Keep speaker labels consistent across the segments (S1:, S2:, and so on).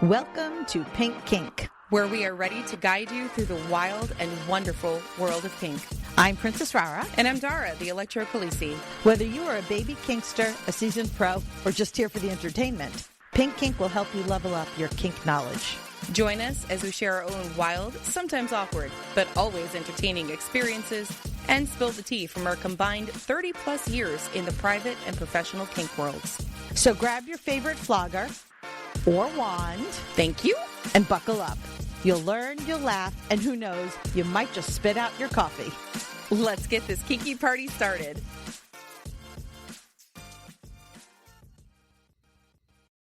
S1: Welcome to Pink Kink,
S2: where we are ready to guide you through the wild and wonderful world of kink.
S1: I'm Princess Rara.
S2: And I'm Dara, the Electro Khaleesi.
S1: Whether you are a baby kinkster, a seasoned pro, or just here for the entertainment, Pink Kink will help you level up your kink knowledge.
S2: Join us as we share our own wild, sometimes awkward, but always entertaining experiences and spill the tea from our combined 30-plus years in the private and professional kink worlds.
S1: So grab your favorite flogger or wand.
S2: Thank you.
S1: And buckle up. You'll learn, you'll laugh, and who knows, you might just spit out your coffee.
S2: Let's get this kinky party started.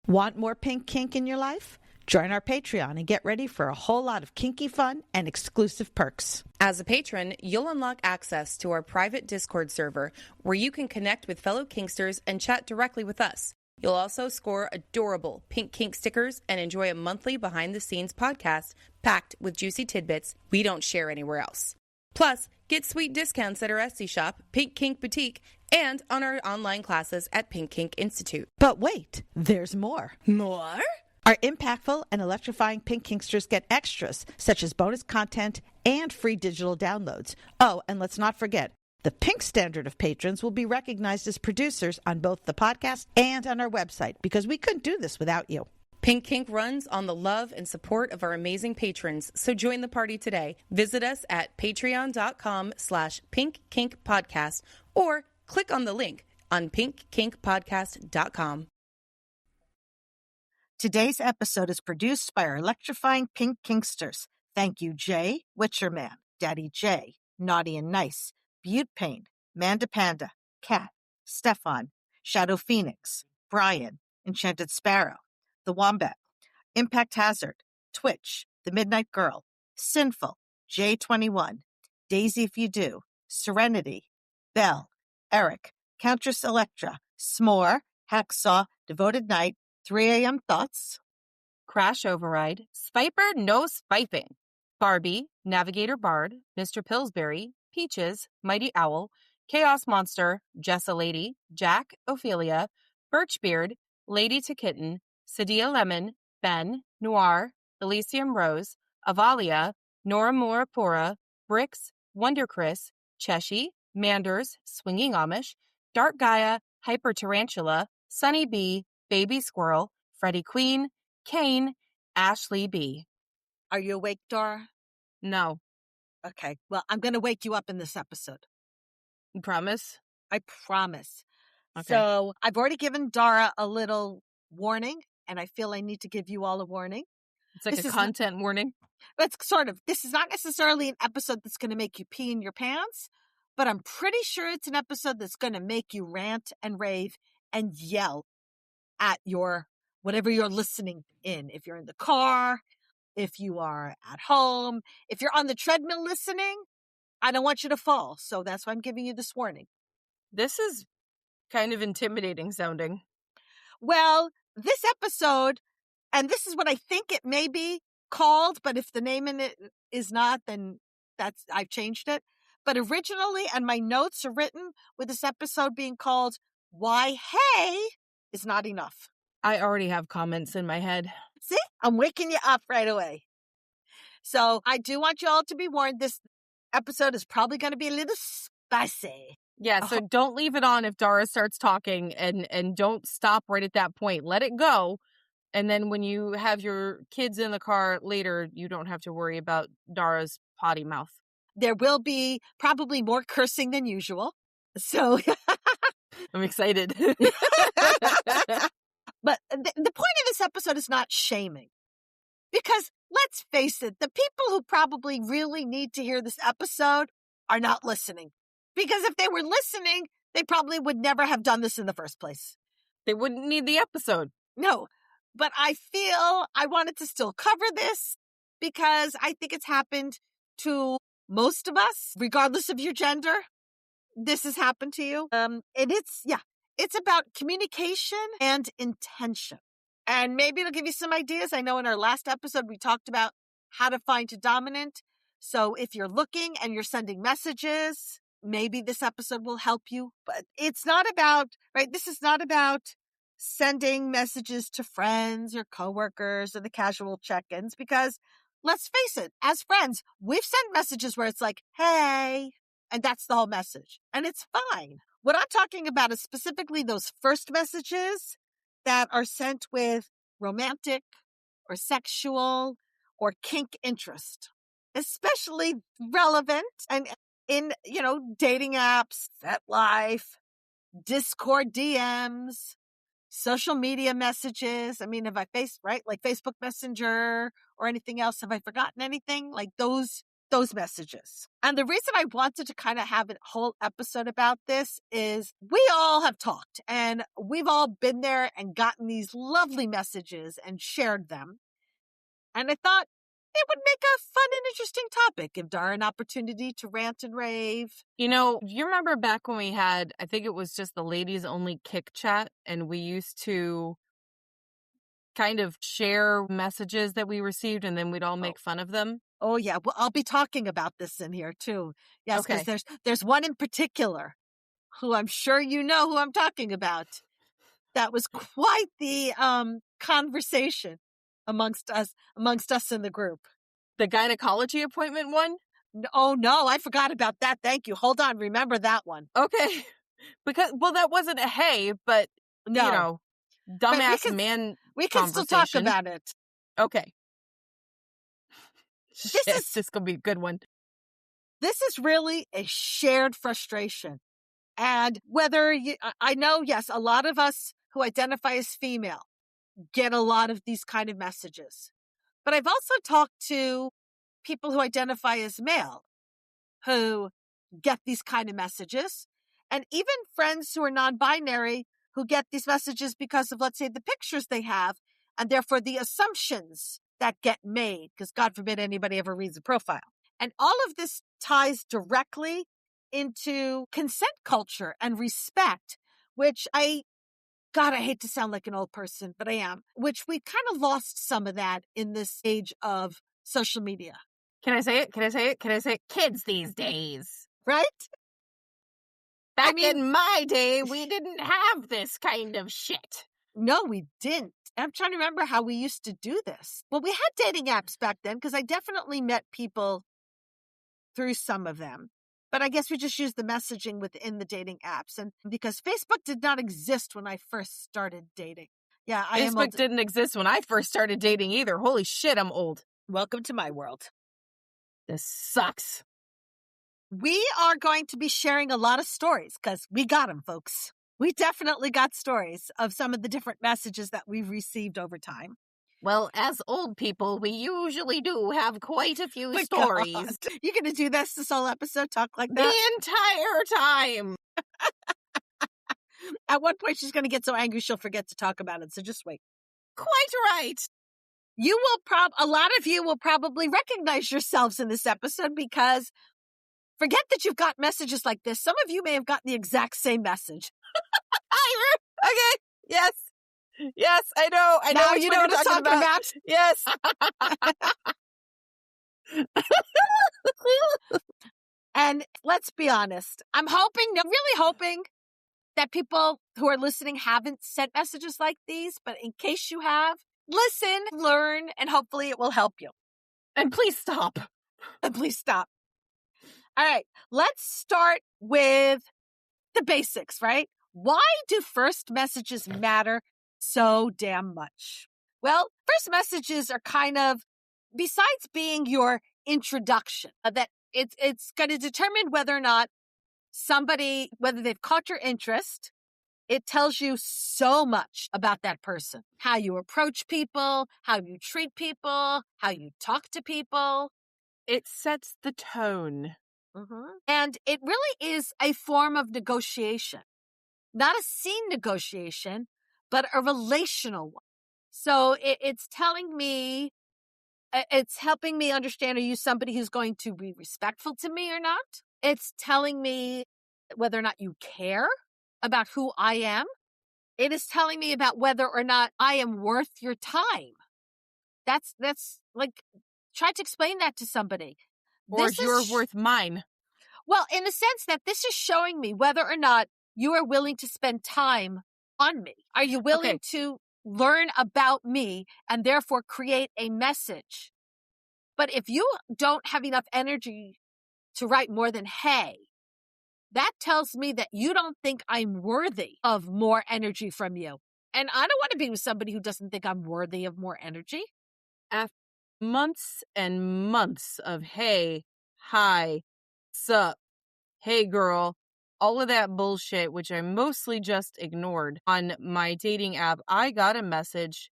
S1: Want more Pink Kink in your life? Join our Patreon and get ready for a whole lot of kinky fun and exclusive perks.
S2: As a patron, you'll unlock access to our private Discord server where you can connect with fellow kinksters and chat directly with us. You'll also score adorable pink kink stickers and enjoy a monthly behind-the-scenes podcast packed with juicy tidbits we don't share anywhere else. Plus, get sweet discounts at our Etsy shop, Pink Kink Boutique, and on our online classes at Pink Kink Institute.
S1: But wait, there's more.
S2: More?
S1: Our impactful and electrifying Pink Kinksters get extras, such as bonus content and free digital downloads. Oh, and let's not forget, the Pink Standard of patrons will be recognized as producers on both the podcast and on our website, because we couldn't do this without you.
S2: Pink Kink runs on the love and support of our amazing patrons, so join the party today. Visit us at patreon.com/pinkkinkpodcast or click on the link on pinkkinkpodcast.com.
S1: Today's episode is produced by our electrifying Pink Kinksters. Thank you, Jay, Witcherman, Daddy J, Naughty and Nice, Butte Pain, Manda Panda, Cat, Stefan, Shadow Phoenix, Brian, Enchanted Sparrow, The Wombat, Impact Hazard, Twitch, The Midnight Girl, Sinful, J21, Daisy If You Do, Serenity, Belle, Eric, Countess Electra, S'more, Hacksaw, Devoted Knight, 3 a.m. Thoughts,
S2: Crash Override, Spiper No Spiping, Barbie, Navigator Bard, Mr. Pillsbury, Peaches, Mighty Owl, Chaos Monster, Jessa Lady, Jack, Ophelia, Birchbeard, Lady to Kitten, Sadia Lemon, Ben, Noir, Elysium Rose, Avalia, Nora Morapura, Bricks, Wonder Chris, Cheshi, Manders, Swinging Amish, Dark Gaia, Hyper Tarantula, Sunny B, Baby Squirrel, Freddie Queen, Kane, Ashley B.
S1: Are you awake, Dora?
S2: No.
S1: Okay, well, I'm going to wake you up in this episode.
S2: You promise?
S1: I promise.
S2: Okay.
S1: So I've already given Dara a little warning, and I feel I need to give you all a warning.
S2: It's like a content warning?
S1: It's sort of. This is not necessarily an episode that's going to make you pee in your pants, but I'm pretty sure it's an episode that's going to make you rant and rave and yell at your whatever you're listening in. If you're in the car, if you are at home, if you're on the treadmill listening, I don't want you to fall. So that's why I'm giving you this warning.
S2: This is kind of intimidating sounding.
S1: Well, this episode, and this is what I think it may be called, but if the name in it is not, then I've changed it. But originally, and my notes are written with this episode being called Why Hey Is Not Enough.
S2: I already have comments in my head.
S1: See, I'm waking you up right away. So I do want you all to be warned. This episode is probably going to be a little spicy.
S2: Yeah, so don't leave it on if Dara starts talking, and don't stop right at that point. Let it go. And then when you have your kids in the car later, you don't have to worry about Dara's potty mouth.
S1: There will be probably more cursing than usual. So
S2: I'm excited.
S1: But the point of this episode is not shaming. Because let's face it, the people who probably really need to hear this episode are not listening. Because if they were listening, they probably would never have done this in the first place.
S2: They wouldn't need the episode.
S1: No, but I feel I wanted to still cover this because I think it's happened to most of us, regardless of your gender. This has happened to you. And it's about communication and intention. And maybe it'll give you some ideas. I know in our last episode, we talked about how to find a dominant. So if you're looking and you're sending messages, maybe this episode will help you. But it's not about, right? This is not about sending messages to friends or coworkers or the casual check-ins, because let's face it, as friends, we've sent messages where it's like, hey, and that's the whole message. And it's fine. What I'm talking about is specifically those first messages that are sent with romantic or sexual or kink interest, especially relevant and in, dating apps, FetLife, Discord DMs, social media messages. I mean, have I like Facebook Messenger or anything else? Have I forgotten anything? Like those messages. And the reason I wanted to kind of have a whole episode about this is we all have talked and we've all been there and gotten these lovely messages and shared them. And I thought it would make a fun and interesting topic, give Dara an opportunity to rant and rave.
S2: You remember back when we had, I think it was just the ladies only Kik chat, and we used to kind of share messages that we received and then we'd all make fun of them?
S1: Oh, yeah. Well, I'll be talking about this in here too. Yes, because
S2: Okay.
S1: there's one in particular who I'm sure you know who I'm talking about. That was quite the conversation amongst us in the group.
S2: The gynecology appointment one?
S1: Oh, no, I forgot about that. Thank you. Hold on. Remember that one.
S2: Okay. Because, that wasn't a hey, but,
S1: No.
S2: dumbass man
S1: We can still talk about it.
S2: Okay.
S1: This
S2: is going to be a good one.
S1: This is really a shared frustration. And whether I know, yes, a lot of us who identify as female get a lot of these kind of messages. But I've also talked to people who identify as male who get these kind of messages, and even friends who are non-binary who get these messages because of, let's say, the pictures they have, and therefore the assumptions that get made, because God forbid anybody ever reads a profile. And all of this ties directly into consent culture and respect, which I hate to sound like an old person, but I am, which we kind of lost some of that in this age of social media.
S2: Can I say it? Kids these days.
S1: Right?
S2: Back in my day, we didn't have this kind of shit.
S1: No, we didn't. I'm trying to remember how we used to do this. Well, we had dating apps back then because I definitely met people through some of them. But I guess we just used the messaging within the dating apps. And because Facebook did not exist when I first started dating. Yeah, I am old.
S2: Facebook didn't exist when I first started dating either. Holy shit, I'm old.
S1: Welcome to my world.
S2: This sucks.
S1: We are going to be sharing a lot of stories because we got them, folks. We definitely got stories of some of the different messages that we've received over time.
S2: Well, as old people, we usually do have quite a few stories.
S1: God. You're going to do this whole episode, talk like that?
S2: The entire time.
S1: At one point, she's going to get so angry she'll forget to talk about it, so just wait.
S2: Quite right.
S1: A lot of you will probably recognize yourselves in this episode because forget that you've got messages like this. Some of you may have gotten the exact same message.
S2: Okay. Yes. Yes, I know.
S1: Now you know what I'm talking about.
S2: Yes.
S1: And let's be honest. I'm really hoping that people who are listening haven't sent messages like these. But in case you have, listen, learn, and hopefully it will help you.
S2: And please stop.
S1: All right. Let's start with the basics, right? Why do first messages matter so damn much? Well, first messages are kind of, besides being your introduction, that it's going to determine whether or not whether they've caught your interest. It tells you so much about that person, how you approach people, how you treat people, how you talk to people.
S2: It sets the tone.
S1: Mm-hmm. And it really is a form of negotiation, not a scene negotiation, but a relational one. So it's telling me, it's helping me understand, are you somebody who's going to be respectful to me or not? It's telling me whether or not you care about who I am. It is telling me about whether or not I am worth your time. That's like, try to explain that to somebody.
S2: Or you're worth mine.
S1: Well, in the sense that this is showing me whether or not you are willing to spend time
S3: on me? Are you willing to learn about me and therefore create a message? But if you don't have enough energy to write more than hey, that tells me that you don't think I'm worthy of more energy from you. And I don't want to be with somebody who doesn't think I'm worthy of more energy.
S2: After months and months of hey, hi, sup, hey girl, all of that bullshit, which I mostly just ignored on my dating app, I got a message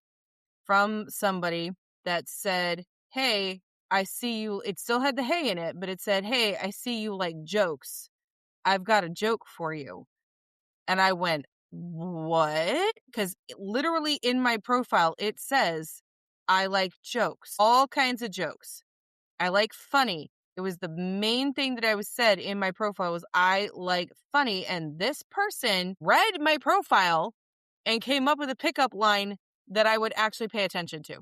S2: from somebody that said, hey, I see you. It still had the hey in it, but it said, hey, I see you like jokes. I've got a joke for you. And I went, what? Because literally in my profile, it says, I like jokes, all kinds of jokes. I like funny. It was the main thing that I was said in my profile was I like funny. And this person read my profile and came up with a pickup line that I would actually pay attention to.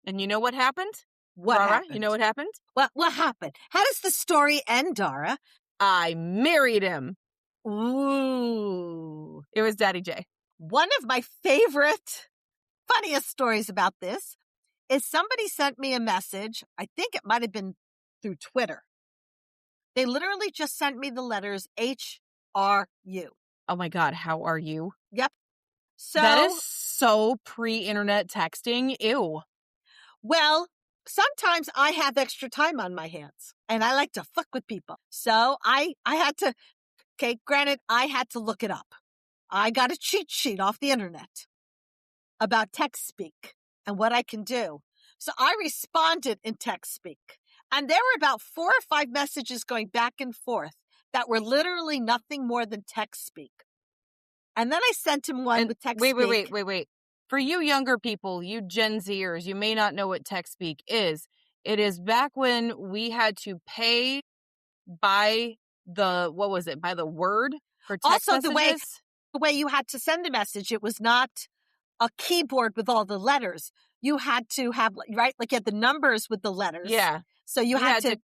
S2: And you know what happened?
S3: What
S2: Dara,
S3: happened?
S2: you know what happened?
S3: What happened? How does the story end, Dara?
S2: I married him.
S3: Ooh.
S2: It was Daddy J.
S3: One of my favorite, funniest stories about this is somebody sent me a message. I think it might have been through Twitter. They literally just sent me the letters HRU.
S2: Oh my God, how are you?
S3: Yep. So
S2: that is so pre-internet texting. Ew.
S3: Well, sometimes I have extra time on my hands and I like to fuck with people. So I had to, granted, I had to look it up. I got a cheat sheet off the internet about text speak and what I can do. So I responded in text speak. And there were about 4 or 5 messages going back and forth that were literally nothing more than text speak. And then I sent him one with text speak.
S2: Wait. For you younger people, you Gen Zers, you may not know what text speak is. It is back when we had to pay by the, what was it, by the word for text
S3: also,
S2: messages?
S3: the way you had to send the message, it was not a keyboard with all the letters. You had to have, right? Like you had the numbers with the letters.
S2: Yeah.
S3: So you had to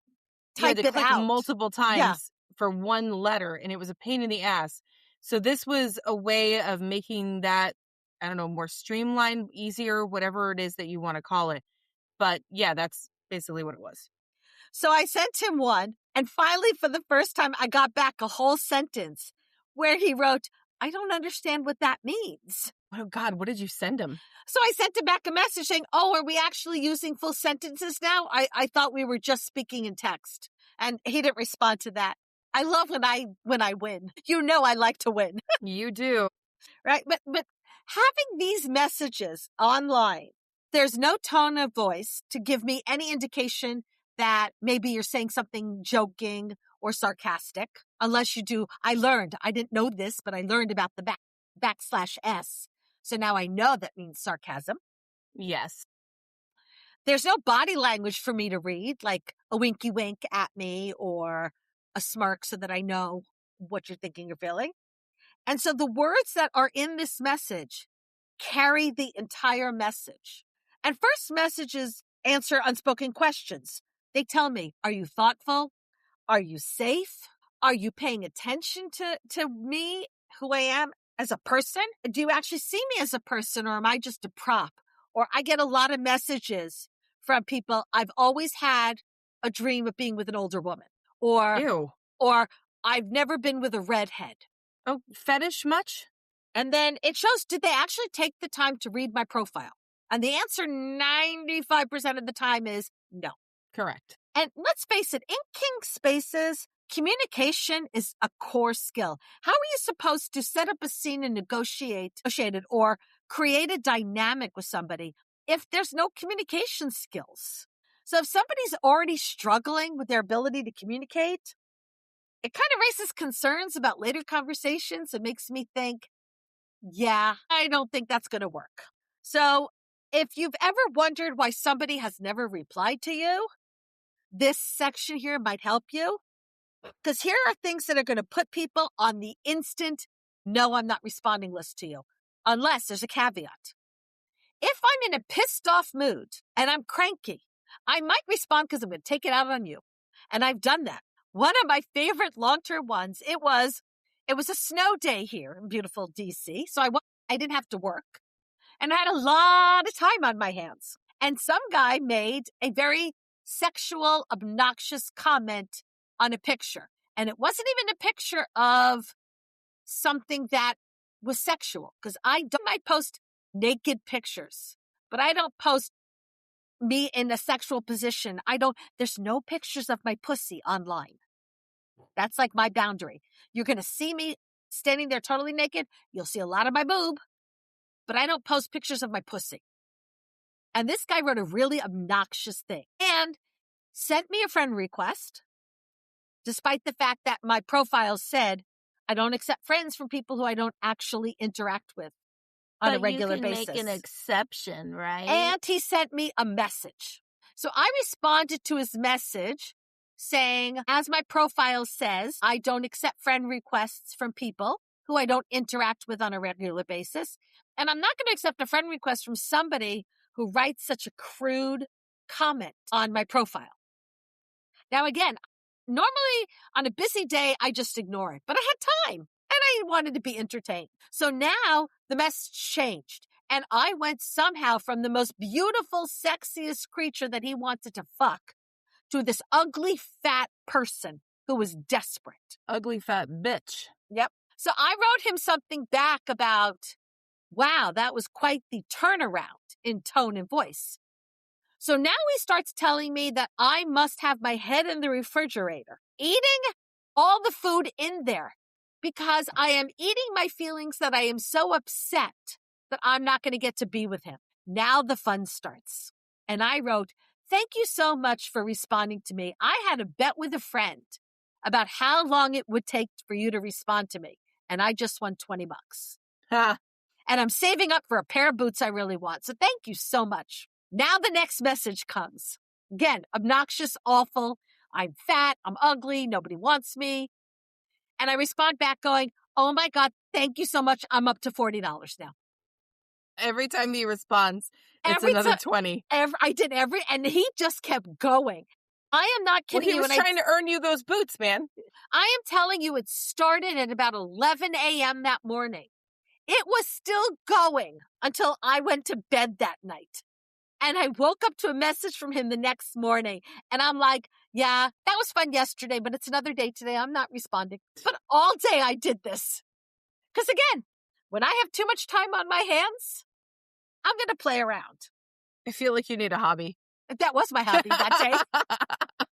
S3: type it
S2: click
S3: out
S2: multiple times for one letter, and it was a pain in the ass. So this was a way of making that, I don't know, more streamlined, easier, whatever it is that you want to call it. But yeah, that's basically what it was.
S3: So I sent him one, and finally, for the first time, I got back a whole sentence where he wrote, I don't understand what that means.
S2: Oh God, what did you send him?
S3: So I sent him back a message saying, oh, are we actually using full sentences now? I thought we were just speaking in text. And he didn't respond to that. I love when I win. You know I like to win.
S2: You do.
S3: Right? But having these messages online, there's no tone of voice to give me any indication that maybe you're saying something joking or sarcastic, unless you do. I didn't know this, but I learned about the \S. So now I know that means sarcasm.
S2: Yes.
S3: There's no body language for me to read, like a winky wink at me or a smirk so that I know what you're thinking or feeling. And so the words that are in this message carry the entire message. And first messages answer unspoken questions. They tell me, are you thoughtful? Are you safe? Are you paying attention to me, who I am as a person? Do you actually see me as a person, or am I just a prop? Or I get a lot of messages from people, I've always had a dream of being with an older woman.
S2: Ew.
S3: Or I've never been with a redhead.
S2: Oh, fetish much?
S3: And then it shows, did they actually take the time to read my profile? And the answer 95% of the time is no.
S2: Correct.
S3: And let's face it, in kink spaces, communication is a core skill. How are you supposed to set up a scene and negotiate it or create a dynamic with somebody if there's no communication skills? So if somebody's already struggling with their ability to communicate, it kind of raises concerns about later conversations. It makes me think, yeah, I don't think that's going to work. So if you've ever wondered why somebody has never replied to you, this section here might help you. Because here are things that are going to put people on the instant, no, I'm not responding list to you. Unless there's a caveat. If I'm in a pissed off mood and I'm cranky, I might respond because I'm going to take it out on you. And I've done that. One of my favorite long-term ones, it was, It was a snow day here in beautiful DC, so I didn't have to work. And I had a lot of time on my hands. And some guy made a very sexual, obnoxious comment on a picture. And it wasn't even a picture of something that was sexual, because I might post naked pictures, but I don't post me in a sexual position. There's no pictures of my pussy online. That's like my boundary. You're going to see me standing there totally naked. You'll see a lot of my boob, but I don't post pictures of my pussy. And this guy wrote a really obnoxious thing and sent me a friend request, despite the fact that my profile said I don't accept friends from people who I don't actually interact with on a regular basis.
S4: You can make an exception, right?
S3: And he sent me a message. So I responded to his message saying, as my profile says, I don't accept friend requests from people who I don't interact with on a regular basis. And I'm not going to accept a friend request from somebody who writes such a crude comment on my profile. Now, again, normally on a busy day, I just ignore it, but I had time and I wanted to be entertained. So now the message changed and I went somehow from the most beautiful, sexiest creature that he wanted to fuck to this ugly, fat person who was desperate.
S2: Ugly, fat bitch.
S3: Yep. So I wrote him something back about, wow, that was quite the turnaround in tone and voice. So now he starts telling me that I must have my head in the refrigerator, eating all the food in there because I am eating my feelings that I am so upset that I'm not going to get to be with him. Now the fun starts. And I wrote, thank you so much for responding to me. I had a bet with a friend about how long it would take for you to respond to me. And I just won $20.
S2: Ha.
S3: And I'm saving up for a pair of boots I really want. So thank you so much. Now the next message comes. Again, obnoxious, awful. I'm fat. I'm ugly. Nobody wants me. And I respond back going, oh my God, thank you so much. I'm up to $40 now.
S2: Every time he responds, it's another 20.
S3: And he just kept going. I am not kidding you.
S2: He was trying to earn you those boots, man.
S3: I am telling you, it started at about 11 a.m. that morning. It was still going until I went to bed that night. And I woke up to a message from him the next morning. And I'm like, yeah, that was fun yesterday, but it's another day today. I'm not responding. But all day I did this. Because again, when I have too much time on my hands, I'm going to play around.
S2: I feel like you need a hobby.
S3: That was my hobby that day.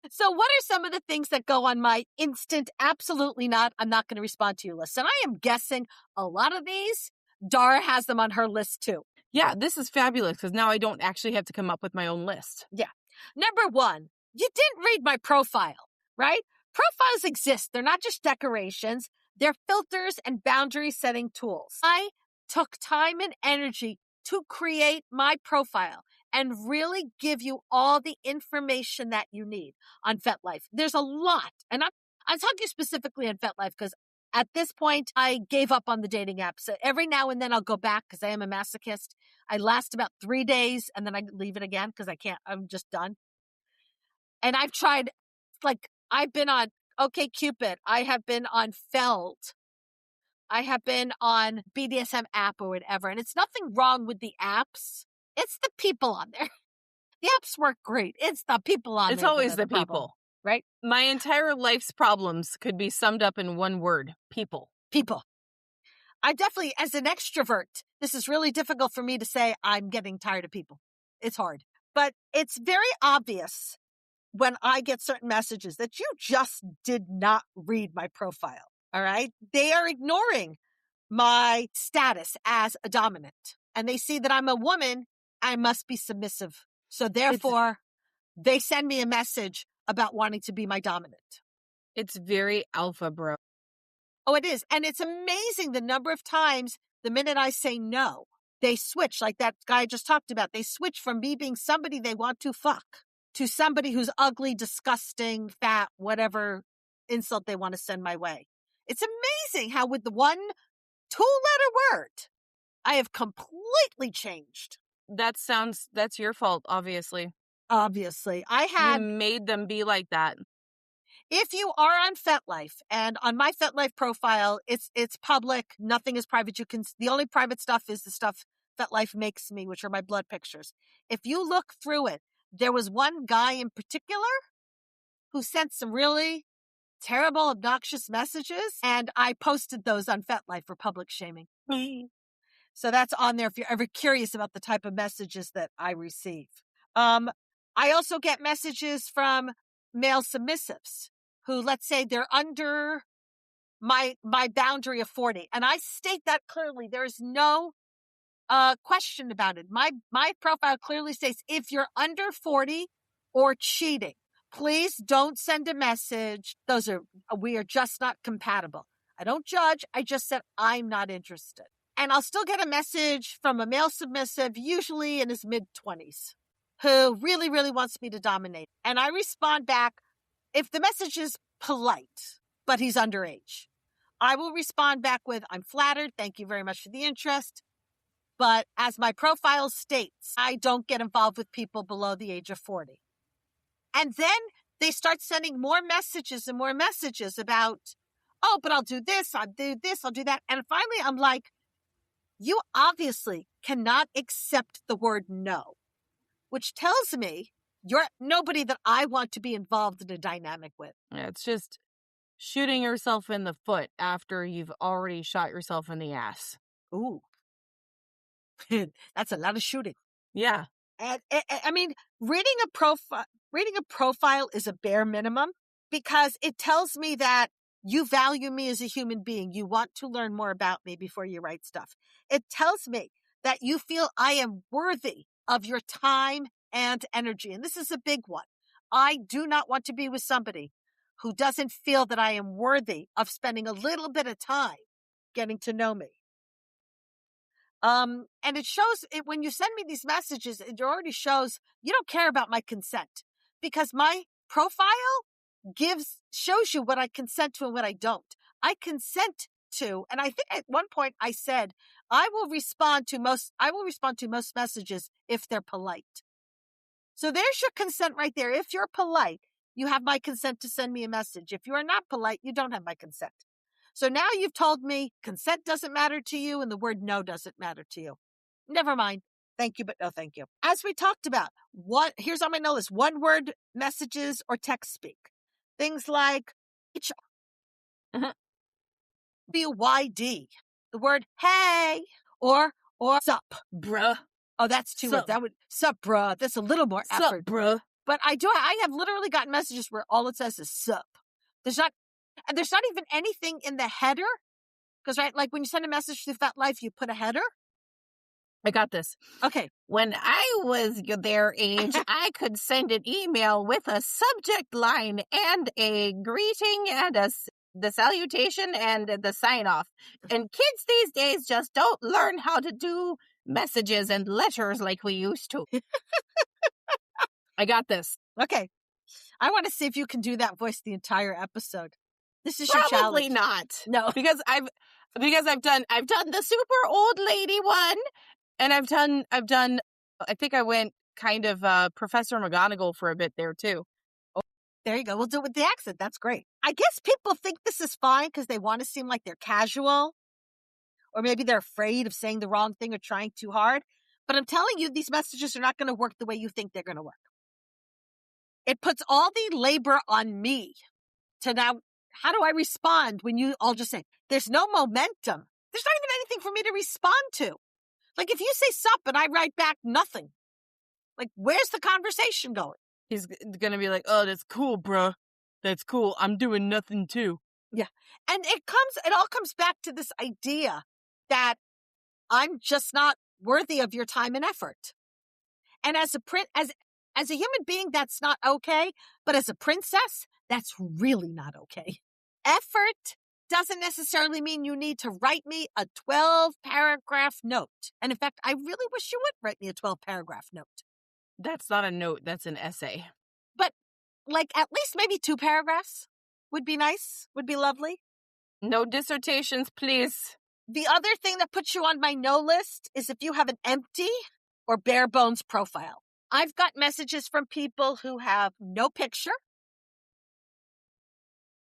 S3: So what are some of the things that go on my instant, absolutely not, I'm not going to respond to you list? And I am guessing a lot of these, Dara has them on her list too.
S2: Yeah, this is fabulous because now I don't actually have to come up with my own list.
S3: Yeah. Number one, you didn't read my profile, right? Profiles exist. They're not just decorations. They're filters and boundary setting tools. I took time and energy to create my profile and really give you all the information that you need on FetLife. There's a lot. And I'm talking specifically on FetLife because at this point, I gave up on the dating apps. So every now and then I'll go back because I am a masochist. I last about 3 days and then I leave it again because I can't. I'm just done. And I've tried, I've been on OkCupid. I have been on Feld. I have been on BDSM app or whatever. And it's nothing wrong with the apps. It's the people on there. The apps work great. It's the people on there.
S2: It's always the people.
S3: Problem, right?
S2: My entire life's problems could be summed up in one word: people.
S3: People. I definitely, as an extrovert, this is really difficult for me to say I'm getting tired of people. It's hard. But it's very obvious when I get certain messages that you just did not read my profile. All right? They are ignoring my status as a dominant. And they see that I'm a woman, I must be submissive. So therefore, they send me a message about wanting to be my dominant.
S2: It's very alpha, bro.
S3: Oh, it is. And it's amazing the number of times the minute I say no, they switch, like that guy I just talked about. They switch from me being somebody they want to fuck to somebody who's ugly, disgusting, fat, whatever insult they want to send my way. It's amazing how with the one 2-letter word, I have completely changed.
S2: That's your fault, obviously.
S3: Obviously.
S2: You made them be like that.
S3: If you are on FetLife, and on my FetLife profile, it's public. Nothing is private. The only private stuff is the stuff FetLife makes me, which are my blood pictures. If you look through it, there was one guy in particular who sent some really terrible, obnoxious messages, and I posted those on FetLife for public shaming. So that's on there if you're ever curious about the type of messages that I receive. I also get messages from male submissives who, let's say, they're under my boundary of 40. And I state that clearly. There's no question about it. My profile clearly states, if you're under 40 or cheating, please don't send a message. We are just not compatible. I don't judge. I just said I'm not interested. And I'll still get a message from a male submissive, usually in his mid-20s, who really, really wants me to dominate. And I respond back, if the message is polite, but he's underage, I will respond back with, I'm flattered. Thank you very much for the interest. But as my profile states, I don't get involved with people below the age of 40. And then they start sending more messages and more messages about, oh, but I'll do this, I'll do this, I'll do that. And finally, I'm like, you obviously cannot accept the word no, which tells me you're nobody that I want to be involved in a dynamic with.
S2: Yeah, it's just shooting yourself in the foot after you've already shot yourself in the ass.
S3: Ooh. That's a lot of shooting.
S2: Yeah.
S3: And I mean, reading a profile is a bare minimum because it tells me that you value me as a human being. You want to learn more about me before you write stuff. It tells me that you feel I am worthy of your time and energy. And this is a big one. I do not want to be with somebody who doesn't feel that I am worthy of spending a little bit of time getting to know me. And it shows it when you send me these messages, it already shows you don't care about my consent, because my profile shows you what I consent to and what I don't. I consent to, and I think at one point I said, I will respond to most messages if they're polite. So there's your consent right there. If you're polite, you have my consent to send me a message. If you are not polite, you don't have my consent. So now you've told me consent doesn't matter to you and the word no doesn't matter to you. Never mind. Thank you, but no thank you. As we talked about, here's on my note list, one word messages or text speak. Things like BYD, the word hey, or sup.
S2: Bruh.
S3: Oh, that's too much. That would, sup, bruh. That's a little more effort.
S2: Sup, bruh.
S3: But I have literally gotten messages where all it says is sup. There's not even anything in the header. Because, right, like when you send a message through FetLife, you put a header.
S2: I got this.
S3: Okay.
S2: When I was their age, I could send an email with a subject line and a greeting and the salutation and the sign off. And kids these days just don't learn how to do messages and letters like we used to. I got this.
S3: Okay. I want to see if you can do that voice the entire episode. This is your challenge.
S2: Probably not.
S3: No.
S2: Because I've done the super old lady one, and I've done I think I went kind of Professor McGonagall for a bit there too.
S3: Oh, there you go. We'll do it with the accent. That's great. I guess people think this is fine because they want to seem like they're casual, or maybe they're afraid of saying the wrong thing or trying too hard. But I'm telling you, these messages are not going to work the way you think they're going to work. It puts all the labor on me to now, how do I respond when you all just say, there's no momentum? There's not even anything for me to respond to. Like if you say sup and I write back nothing, like where's the conversation going?
S2: He's going to be like, oh, that's cool, bruh. That's cool. I'm doing nothing too.
S3: Yeah. And it all comes back to this idea that I'm just not worthy of your time and effort. And as a human being, that's not okay. But as a princess, that's really not okay. Effort doesn't necessarily mean you need to write me a 12-paragraph note. And in fact, I really wish you would write me a 12-paragraph note.
S2: That's not a note. That's an essay.
S3: But like at least maybe 2 paragraphs would be nice, would be lovely.
S2: No dissertations, please.
S3: The other thing that puts you on my no list is if you have an empty or bare bones profile. I've got messages from people who have no picture,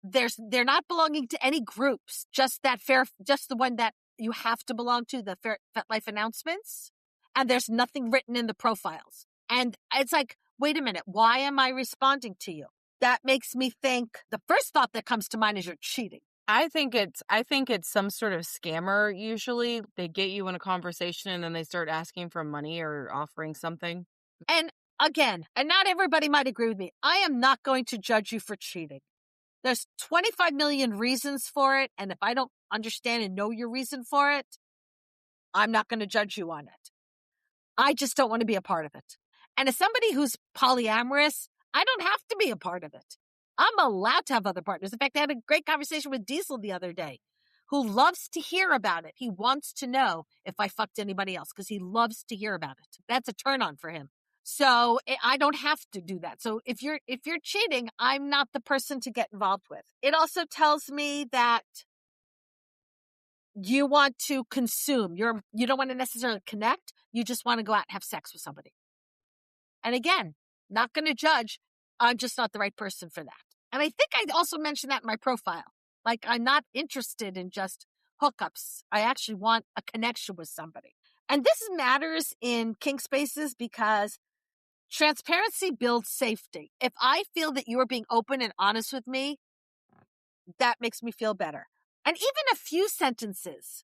S3: they're not belonging to any groups, just the one that you have to belong to, the FetLife announcements. And there's nothing written in the profiles. And it's like, wait a minute, why am I responding to you? That makes me think the first thought that comes to mind is you're cheating.
S2: I think it's some sort of scammer. Usually they get you in a conversation and then they start asking for money or offering something.
S3: And again, and not everybody might agree with me, I am not going to judge you for cheating. There's 25 million reasons for it. And if I don't understand and know your reason for it, I'm not going to judge you on it. I just don't want to be a part of it. And as somebody who's polyamorous, I don't have to be a part of it. I'm allowed to have other partners. In fact, I had a great conversation with Diesel the other day, who loves to hear about it. He wants to know if I fucked anybody else because he loves to hear about it. That's a turn on for him. So I don't have to do that. So if you're cheating, I'm not the person to get involved with. It also tells me that you want to consume. You don't want to necessarily connect. You just want to go out and have sex with somebody. And again, not going to judge. I'm just not the right person for that. And I think I also mentioned that in my profile. Like, I'm not interested in just hookups. I actually want a connection with somebody. And this matters in kink spaces because transparency builds safety. If I feel that you are being open and honest with me, that makes me feel better. And even a few sentences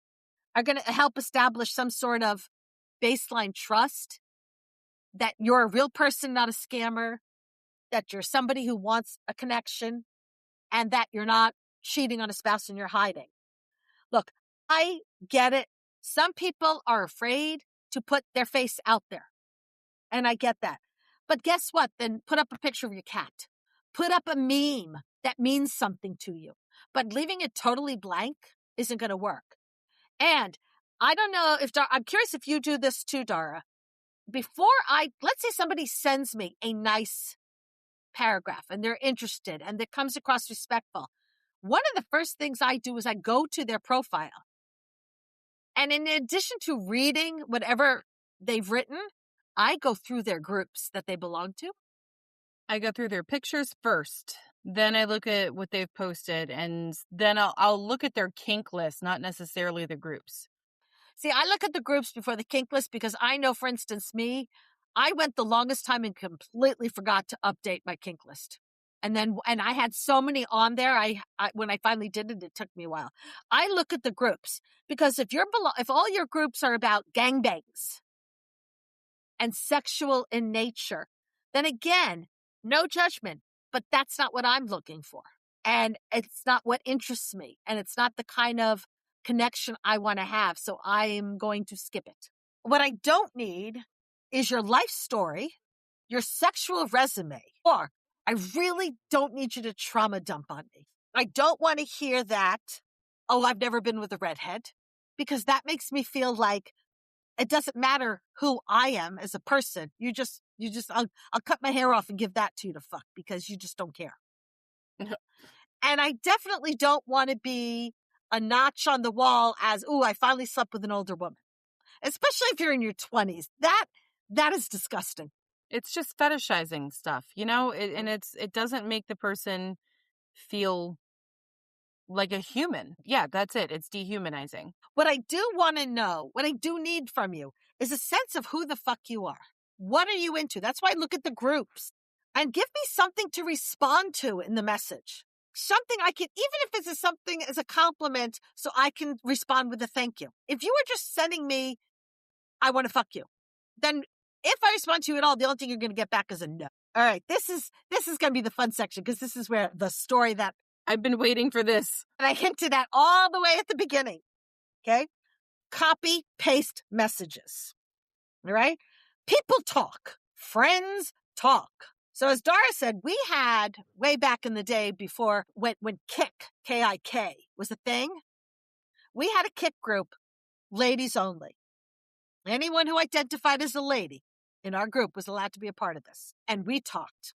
S3: are going to help establish some sort of baseline trust that you're a real person, not a scammer, that you're somebody who wants a connection, and that you're not cheating on a spouse and you're hiding. Look, I get it. Some people are afraid to put their face out there. And I get that. But guess what? Then put up a picture of your cat. Put up a meme that means something to you. But leaving it totally blank isn't going to work. And I don't know if, I'm curious if you do this too, Dara. Let's say somebody sends me a nice paragraph and they're interested and it comes across respectful. One of the first things I do is I go to their profile. And in addition to reading whatever they've written, I go through their groups that they belong to.
S2: I go through their pictures first. Then I look at what they've posted, and then I'll look at their kink list, not necessarily the groups.
S3: See, I look at the groups before the kink list because I know, for instance, I went the longest time and completely forgot to update my kink list. And I had so many on there. When I finally did it, it took me a while. I look at the groups because if all your groups are about gangbangs and sexual in nature, then again, no judgment, but that's not what I'm looking for. And it's not what interests me. And it's not the kind of connection I want to have. So I am going to skip it. What I don't need is your life story, your sexual resume, or I really don't need you to trauma dump on me. I don't want to hear that, oh, I've never been with a redhead, because that makes me feel like it doesn't matter who I am as a person. I'll cut my hair off and give that to you to fuck because you just don't care. And I definitely don't want to be a notch on the wall as, oh, I finally slept with an older woman, especially if you're in your 20s. That is disgusting.
S2: It's just fetishizing stuff, it doesn't make the person feel like a human. Yeah, that's it. It's dehumanizing.
S3: What I do want to know, what I do need from you is a sense of who the fuck you are. What are you into? That's why I look at the groups and give me something to respond to in the message. Something I can, even if it's something as a compliment, so I can respond with a thank you. If you were just sending me, I want to fuck you, then if I respond to you at all, the only thing you're going to get back is a no. All right, this is going to be the fun section because this is where the story that
S2: I've been waiting for this.
S3: And I hinted at all the way at the beginning. Okay? Copy, paste messages. All right? People talk. Friends talk. So as Dara said, we had way back in the day before when Kik, K-I-K, was a thing, we had a Kik group, ladies only. Anyone who identified as a lady in our group was allowed to be a part of this. And we talked.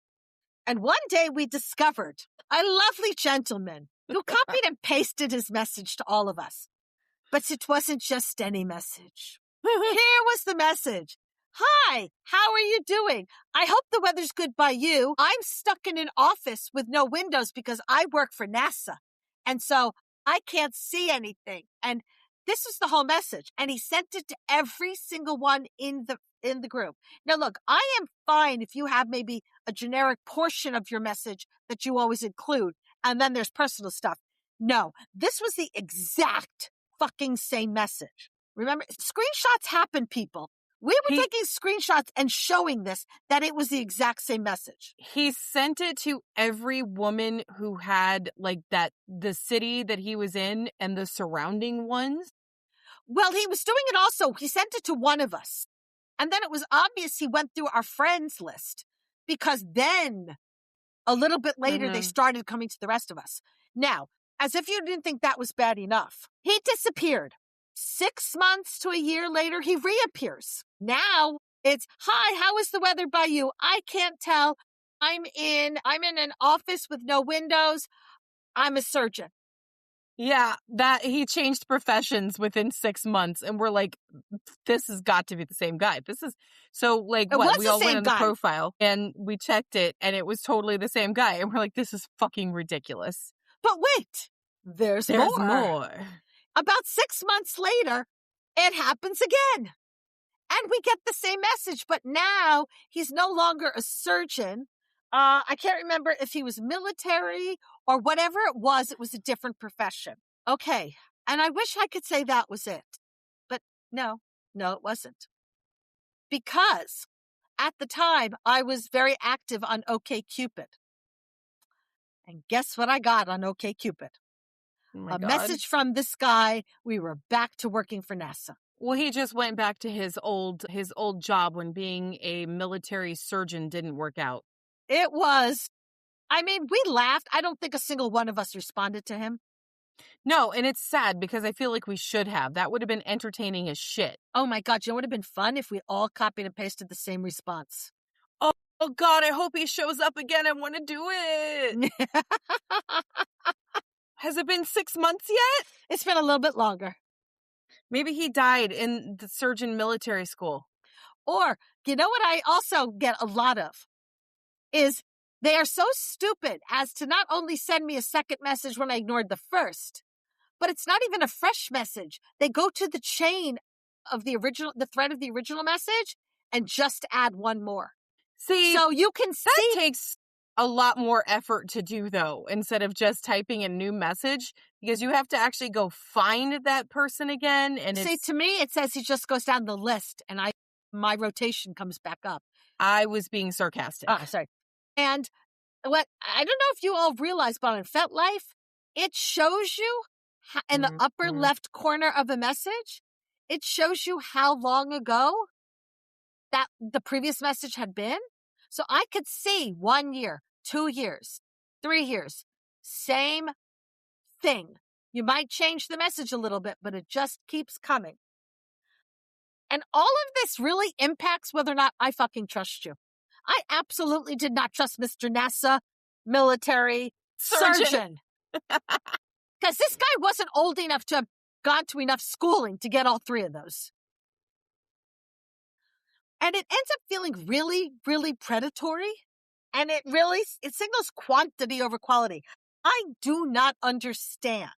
S3: And one day we discovered a lovely gentleman who copied and pasted his message to all of us. But it wasn't just any message. Here was the message. Hi, how are you doing? I hope the weather's good by you. I'm stuck in an office with no windows because I work for NASA. And so I can't see anything. And this is the whole message. And he sent it to every single one in the group. Now, look, I am fine if you have maybe a generic portion of your message that you always include. And then there's personal stuff. No, this was the exact fucking same message. Remember, screenshots happen, people. We were taking screenshots and showing this, that it was the exact same message.
S2: He sent it to every woman who had, like, the city that he was in and the surrounding ones.
S3: Well, he was doing it also. He sent it to one of us. And then it was obvious he went through our friends list, because then a little bit later, they started coming to the rest of us. Now, as if you didn't think that was bad enough, he disappeared. 6 months to a year later, he reappears. Now it's, hi, how is the weather by you? I can't tell. I'm in an office with no windows. I'm a surgeon.
S2: Yeah, that he changed professions within 6 months, and we're like, this has got to be the same guy. This is so, like,
S3: It
S2: what?
S3: was
S2: We
S3: the
S2: all went
S3: same
S2: on the
S3: guy.
S2: profile and we checked it, and it was totally the same guy. And we're like, this is fucking ridiculous.
S3: But wait, there's more. About 6 months later, it happens again. And we get the same message, but now he's no longer a surgeon. I can't remember if he was military or whatever it was a different profession. Okay. And I wish I could say that was it. But no, it wasn't. Because at the time, I was very active on OkCupid. And guess what I got on OkCupid?
S2: Oh
S3: Message from this guy. We were back to working for NASA.
S2: Well, he just went back to his old job when being a military surgeon didn't work out.
S3: It was, I mean, we laughed. I don't think a single one of us responded to him.
S2: No, and it's sad because I feel like we should have. That would have been entertaining as shit.
S3: Oh my God, you know what would have been fun if we all copied and pasted the same response?
S2: Oh God, I hope he shows up again. I want to do it. Has it been 6 months yet?
S3: It's been a little bit longer.
S2: Maybe he died in the surgeon military school.
S3: Or, you know what I also get a lot of? Is they are so stupid as to not only send me a second message when I ignored the first, but it's not even a fresh message. They go to the chain of the thread of the original message and just add one more.
S2: See,
S3: so you can see.
S2: That takes a lot more effort to do, though, instead of just typing a new message, because you have to actually go find that person again. And
S3: see, to me, it says he just goes down the list and my rotation comes back up.
S2: I was being sarcastic.
S3: Sorry. And what I don't know if you all realize, but on FetLife, it shows you in the upper left corner of a message, it shows you how long ago that the previous message had been. So I could see 1 year, 2 years, 3 years, same thing. You might change the message a little bit, but it just keeps coming. And all of this really impacts whether or not I fucking trust you. I absolutely did not trust Mr. NASA military surgeon. Because this guy wasn't old enough to have gone to enough schooling to get all 3 of those. And it ends up feeling really, really predatory. And it signals quantity over quality. I do not understand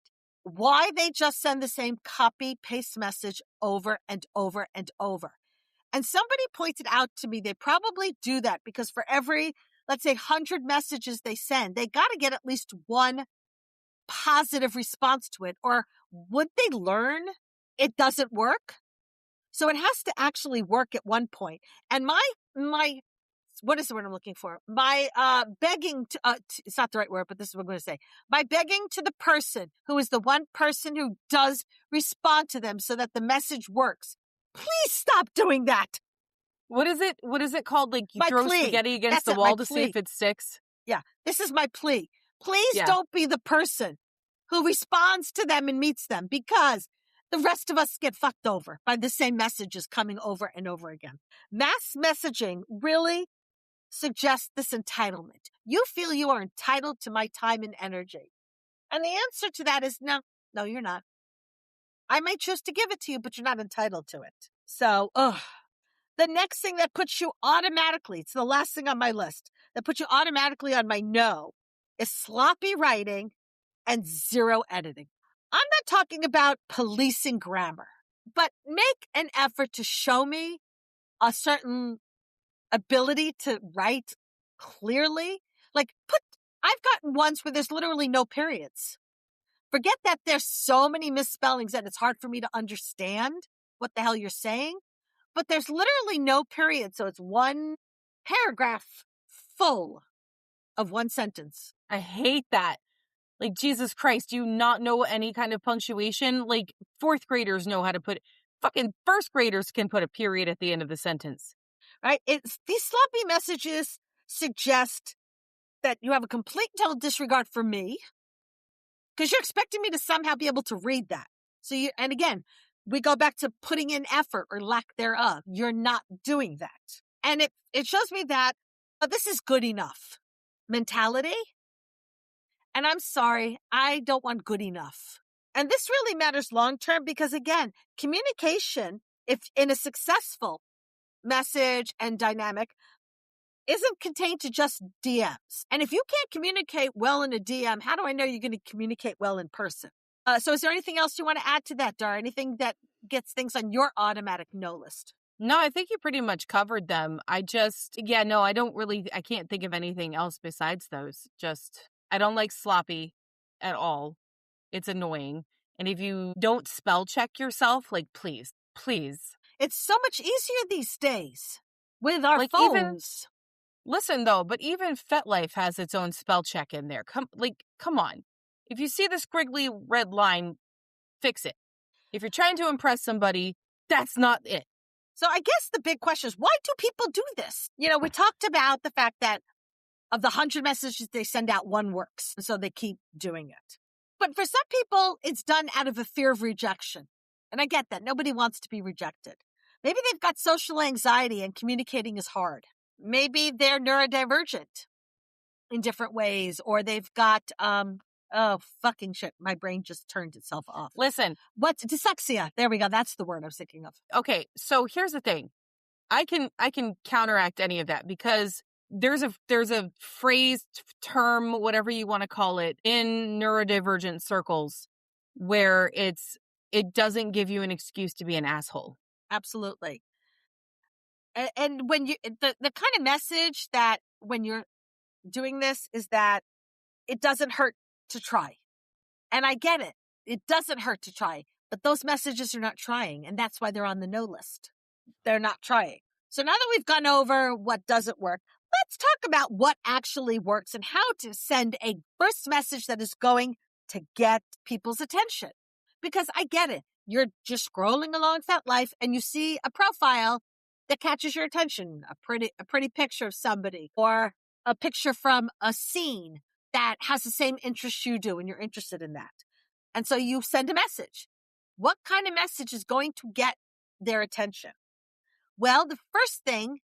S3: why they just send the same copy-paste message over and over and over. And somebody pointed out to me they probably do that because for every, let's say, 100 messages they send, they got to get at least one positive response to it. Or would they learn it doesn't work? So it has to actually work at one point. And my what is the word I'm looking for? My begging to, it's not the right word, but this is what I'm going to say. My begging to the person who is the one person who does respond to them so that the message works. Please stop doing that.
S2: What is it? What is it called? Like you
S3: my
S2: throw
S3: plea.
S2: spaghetti against
S3: That's
S2: the wall to see if it sticks?
S3: Yeah, this is my plea. Please don't be the person who responds to them and meets them because the rest of us get fucked over by the same messages coming over and over again. Mass messaging really suggests this entitlement. You feel you are entitled to my time and energy. And the answer to that is no, you're not. I might choose to give it to you, but you're not entitled to it. So, The next thing that puts you automatically, it's the last thing on my list, that puts you automatically on my no, is sloppy writing and zero editing. I'm not talking about policing grammar, but make an effort to show me a certain ability to write clearly. Like I've gotten ones where there's literally no periods. Forget that there's so many misspellings that it's hard for me to understand what the hell you're saying, but there's literally no period. So it's one paragraph full of one sentence.
S2: I hate that. Like, Jesus Christ, do you not know any kind of punctuation? Like, fourth graders know how to put, fucking first graders can put a period at the end of the sentence.
S3: Right? These sloppy messages suggest that you have a complete and total disregard for me because you're expecting me to somehow be able to read that. And again, we go back to putting in effort or lack thereof. You're not doing that. And it shows me that this is good enough mentality. And I'm sorry, I don't want good enough. And this really matters long term because, again, communication, if in a successful message and dynamic, isn't contained to just DMs. And if you can't communicate well in a DM, how do I know you're going to communicate well in person? So is there anything else you want to add to that, Dar? Anything that gets things on your automatic no list?
S2: No, I think you pretty much covered them. I can't think of anything else besides those. I don't like sloppy at all. It's annoying. And if you don't spell check yourself, like, please.
S3: It's so much easier these days with our phones.
S2: Listen, though, but even FetLife has its own spell check in there. Come on. If you see the squiggly red line, fix it. If you're trying to impress somebody, that's not it.
S3: So I guess the big question is, why do people do this? We talked about the fact that of the 100 messages they send out, one works. And so they keep doing it. But for some people, it's done out of a fear of rejection. And I get that. Nobody wants to be rejected. Maybe they've got social anxiety and communicating is hard. Maybe they're neurodivergent in different ways, or they've got, fucking shit. My brain just turned itself off.
S2: Listen.
S3: What's dyslexia? There we go. That's the word I was thinking of.
S2: Okay. So here's the thing. I can counteract any of that because there's a phrase, term, whatever you want to call it, in neurodivergent circles where it doesn't give you an excuse to be an asshole.
S3: Absolutely. And when the kind of message that when you're doing this is that it doesn't hurt to try. And I get it. It doesn't hurt to try, but those messages are not trying. And that's why they're on the no list. They're not trying. So now that we've gone over what doesn't work, let's talk about what actually works and how to send a first message that is going to get people's attention. Because I get it. You're just scrolling along FetLife and you see a profile that catches your attention, a pretty picture of somebody, or a picture from a scene that has the same interests you do and you're interested in that. And so you send a message. What kind of message is going to get their attention? Well, the first thing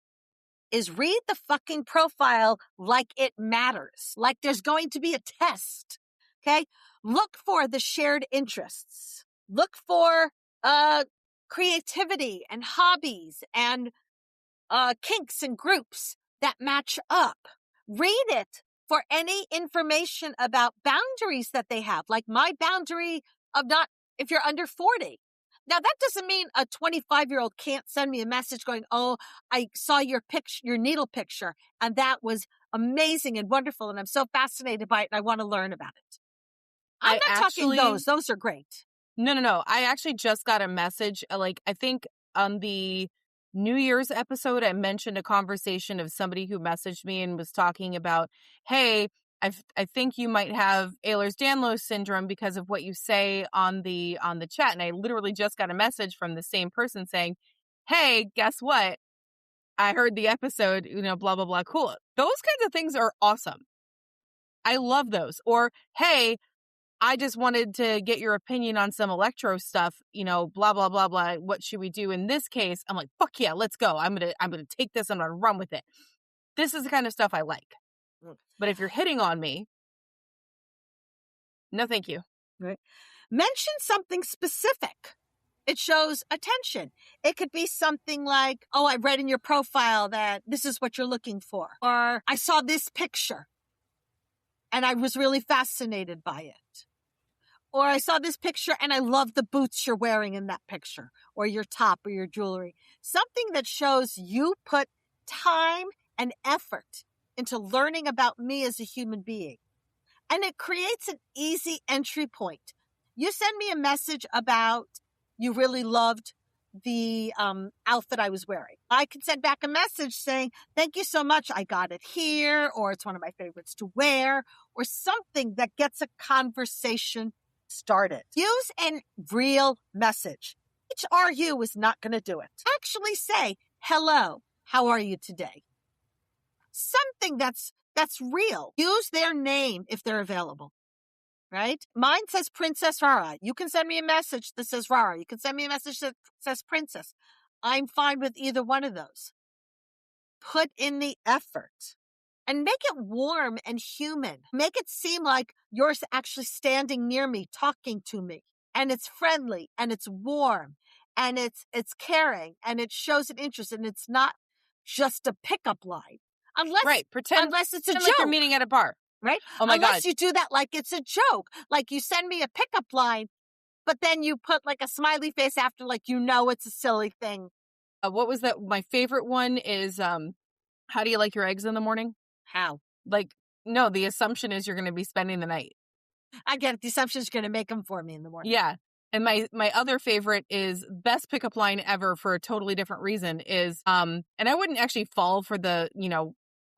S3: is read the fucking profile like it matters, like there's going to be a test, okay? Look for the shared interests. Look for creativity and hobbies and kinks and groups that match up. Read it for any information about boundaries that they have, like my boundary of not, if you're under 40. Now, that doesn't mean a 25-year-old can't send me a message going, oh, I saw your needle picture, and that was amazing and wonderful, and I'm so fascinated by it, and I want to learn about it. I'm not talking those. Those are great.
S2: No. I actually just got a message. I think on the New Year's episode, I mentioned a conversation of somebody who messaged me and was talking about, hey, I think you might have Ehlers-Danlos syndrome because of what you say on the chat. And I literally just got a message from the same person saying, hey, guess what? I heard the episode, blah, blah, blah. Cool. Those kinds of things are awesome. I love those. Or, hey, I just wanted to get your opinion on some electro stuff, blah, blah, blah, blah. What should we do in this case? I'm like, fuck yeah, let's go. I'm going to take this. I'm going to run with it. This is the kind of stuff I like. But if you're hitting on me, no, thank you.
S3: Right. Mention something specific. It shows attention. It could be something like, oh, I read in your profile that this is what you're looking for. Or I saw this picture and I was really fascinated by it. Or I saw this picture and I love the boots you're wearing in that picture, or your top or your jewelry. Something that shows you put time and effort into learning about me as a human being. And it creates an easy entry point. You send me a message about you really loved the outfit I was wearing. I can send back a message saying, thank you so much. I got it here, or it's one of my favorites to wear, or something that gets a conversation started. Use a real message. HRU is not going to do it. Actually say, hello, how are you today? Something that's real. Use their name if they're available. Right? Mine says Princess Rara. You can send me a message that says Rara. You can send me a message that says Princess. I'm fine with either one of those. Put in the effort and make it warm and human. Make it seem like you're actually standing near me, talking to me, and it's friendly and it's warm and it's caring and it shows an interest and it's not just a pickup line. Unless it's a joke.
S2: Like you're meeting at a bar.
S3: Right?
S2: Oh my
S3: Unless
S2: God.
S3: you do that like it's a joke. Like you send me a pickup line, but then you put like a smiley face after, like you know it's a silly thing.
S2: What was that? My favorite one is, how do you like your eggs in the morning?
S3: How?
S2: Like, no, the assumption is you're going to be spending the night.
S3: I get it. The assumption is going to make them for me in the morning.
S2: Yeah. And my other favorite is best pickup line ever for a totally different reason is, and I wouldn't actually fall for the,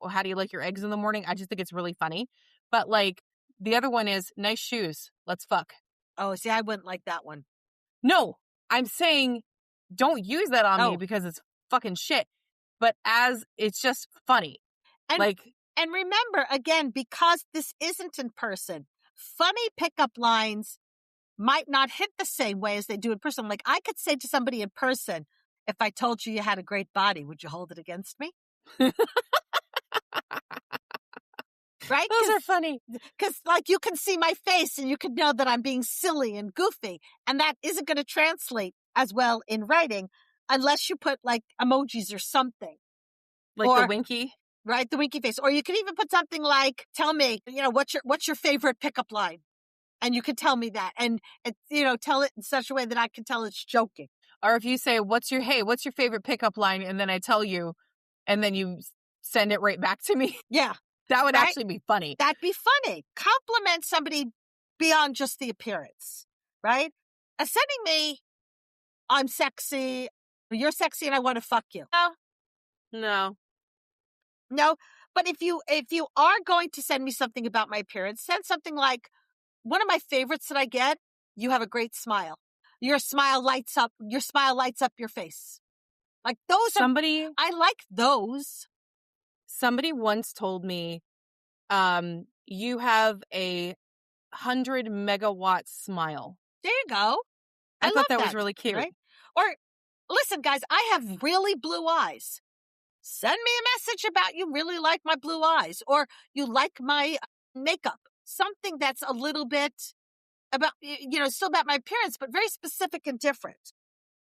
S2: well, how do you like your eggs in the morning? I just think it's really funny. But like the other one is nice shoes. Let's fuck.
S3: Oh, see, I wouldn't like that one.
S2: No, I'm saying don't use that on me because it's fucking shit. But as it's just funny.
S3: And remember, again, because this isn't in person, funny pickup lines might not hit the same way as they do in person. Like I could say to somebody in person, if I told you had a great body, would you hold it against me? Right?
S2: Those are funny.
S3: Because like you can see my face and you can know that I'm being silly and goofy. And that isn't going to translate as well in writing unless you put like emojis or something.
S2: Like the winky?
S3: Right, the winky face. Or you can even put something like, tell me, what's your favorite pickup line? And you can tell me that. And, tell it in such a way that I can tell it's joking.
S2: Or if you say, what's your favorite pickup line? And then I tell you, and then you send it right back to me.
S3: Yeah.
S2: That would actually be funny.
S3: That'd be funny. Compliment somebody beyond just the appearance, right? Sending me, I'm sexy, you're sexy, and I want to fuck you.
S2: No.
S3: But if you are going to send me something about my appearance, send something like, one of my favorites that I get, you have a great smile. Your smile lights up your face. Like those I like those.
S2: Somebody once told me, you have a 100 megawatt smile.
S3: There you go.
S2: I thought that was really cute.
S3: Right? Or listen, guys, I have really blue eyes. Send me a message about you really like my blue eyes, or you like my makeup. Something that's a little bit about, still about my appearance, but very specific and different.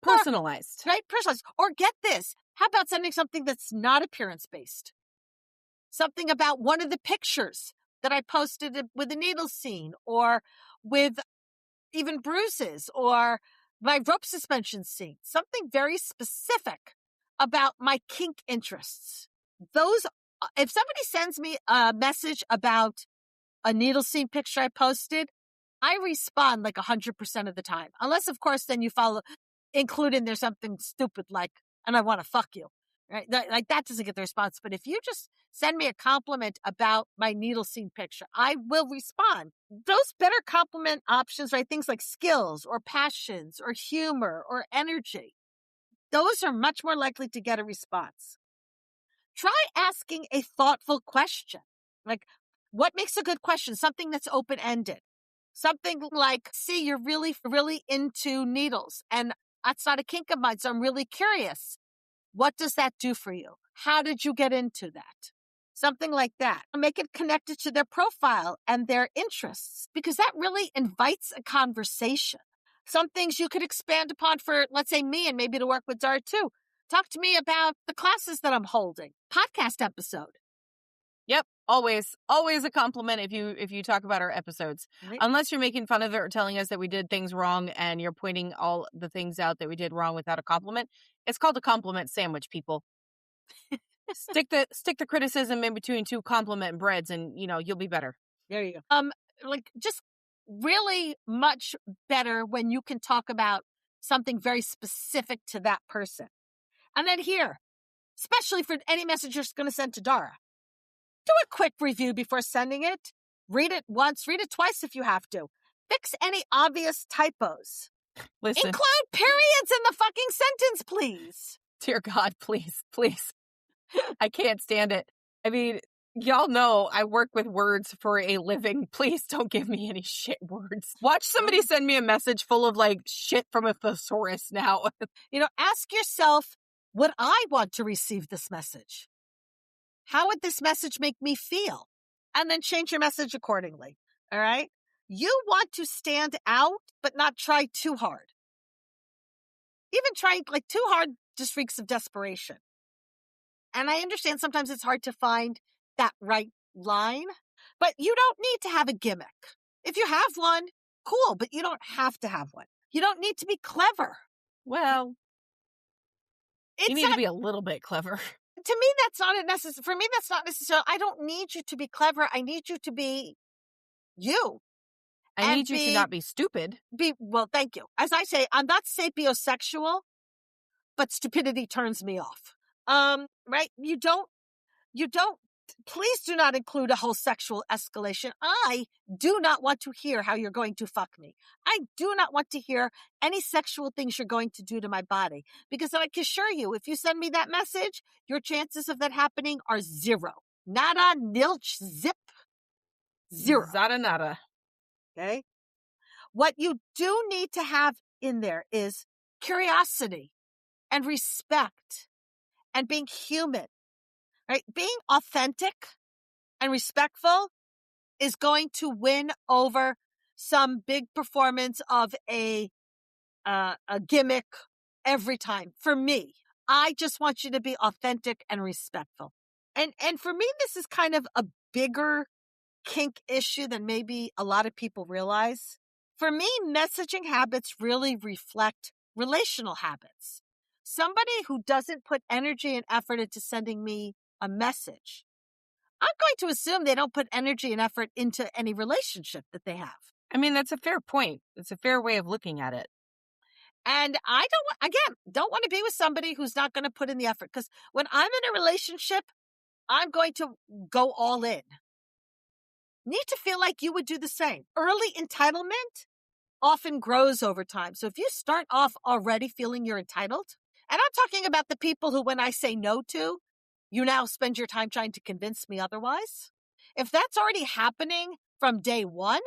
S2: Personalized.
S3: Right? Personalized. Or get this. How about sending something that's not appearance-based? Something about one of the pictures that I posted with a needle scene, or with even bruises, or my rope suspension scene. Something very specific about my kink interests. Those, if somebody sends me a message about a needle scene picture I posted, I respond like 100% of the time. Unless, of course, then you include in there something stupid like, and I want to fuck you. Right? Like that doesn't get the response. But if you just send me a compliment about my needle scene picture, I will respond. Those better compliment options, right? Things like skills or passions or humor or energy. Those are much more likely to get a response. Try asking a thoughtful question. Like, what makes a good question? Something that's open-ended. Something like, see, you're really, really into needles. And that's not a kink of mine, so I'm really curious. What does that do for you? How did you get into that? Something like that. Make it connected to their profile and their interests, because that really invites a conversation. some things you could expand upon for, let's say, me and maybe to work with Dara too. Talk to me about the classes that I'm holding. Podcast episode.
S2: Yep. Always a compliment if you talk about our episodes.
S3: Right.
S2: Unless you're making fun of it or telling us that we did things wrong and you're pointing all the things out that we did wrong without a compliment. It's called a compliment sandwich, people. Stick the criticism in between two compliment breads and, you'll be better.
S3: There you go. Just really much better when you can talk about something very specific to that person. And then here, especially for any message you're going to send to Dara, do a quick review before sending it. Read it once, read it twice if you have to. Fix any obvious typos.
S2: Listen.
S3: Include periods in the fucking sentence, please.
S2: Dear God, please. I can't stand it. I mean, y'all know I work with words for a living. Please don't give me any shit words. Watch somebody send me a message full of shit from a thesaurus now.
S3: Ask yourself, would I want to receive this message? How would this message make me feel? And then change your message accordingly. All right? You want to stand out, but not try too hard. Even trying too hard just reeks of desperation. And I understand sometimes it's hard to find that right line, but you don't need to have a gimmick. If you have one, cool, but you don't have to have one. You don't need to be clever.
S2: Well, you need to be a little bit clever.
S3: To me, that's not necessary. For me, that's not necessary. I don't need you to be clever. I need you to be you.
S2: I need you to not be stupid.
S3: Well, thank you. As I say, I'm not sapiosexual, but stupidity turns me off. Right? You don't, please do not include a whole sexual escalation. I do not want to hear how you're going to fuck me. I do not want to hear any sexual things you're going to do to my body. Because I can assure you, if you send me that message, your chances of that happening are zero. Nada, nilch, zip. Zero.
S2: Zada nada.
S3: Okay? What you do need to have in there is curiosity and respect and being human. Right? Being authentic and respectful is going to win over some big performance of a gimmick every time. For me, I just want you to be authentic and respectful. And for me, this is kind of a bigger kink issue than maybe a lot of people realize. For me, messaging habits really reflect relational habits. Somebody who doesn't put energy and effort into sending me a message, I'm going to assume they don't put energy and effort into any relationship that they have.
S2: I mean, that's a fair point. It's a fair way of looking at it.
S3: And I don't want to be with somebody who's not going to put in the effort. Because when I'm in a relationship, I'm going to go all in. Need to feel like you would do the same. Early entitlement often grows over time. So if you start off already feeling you're entitled, and I'm talking about the people who, when I say no to, you now spend your time trying to convince me otherwise. If that's already happening from day one,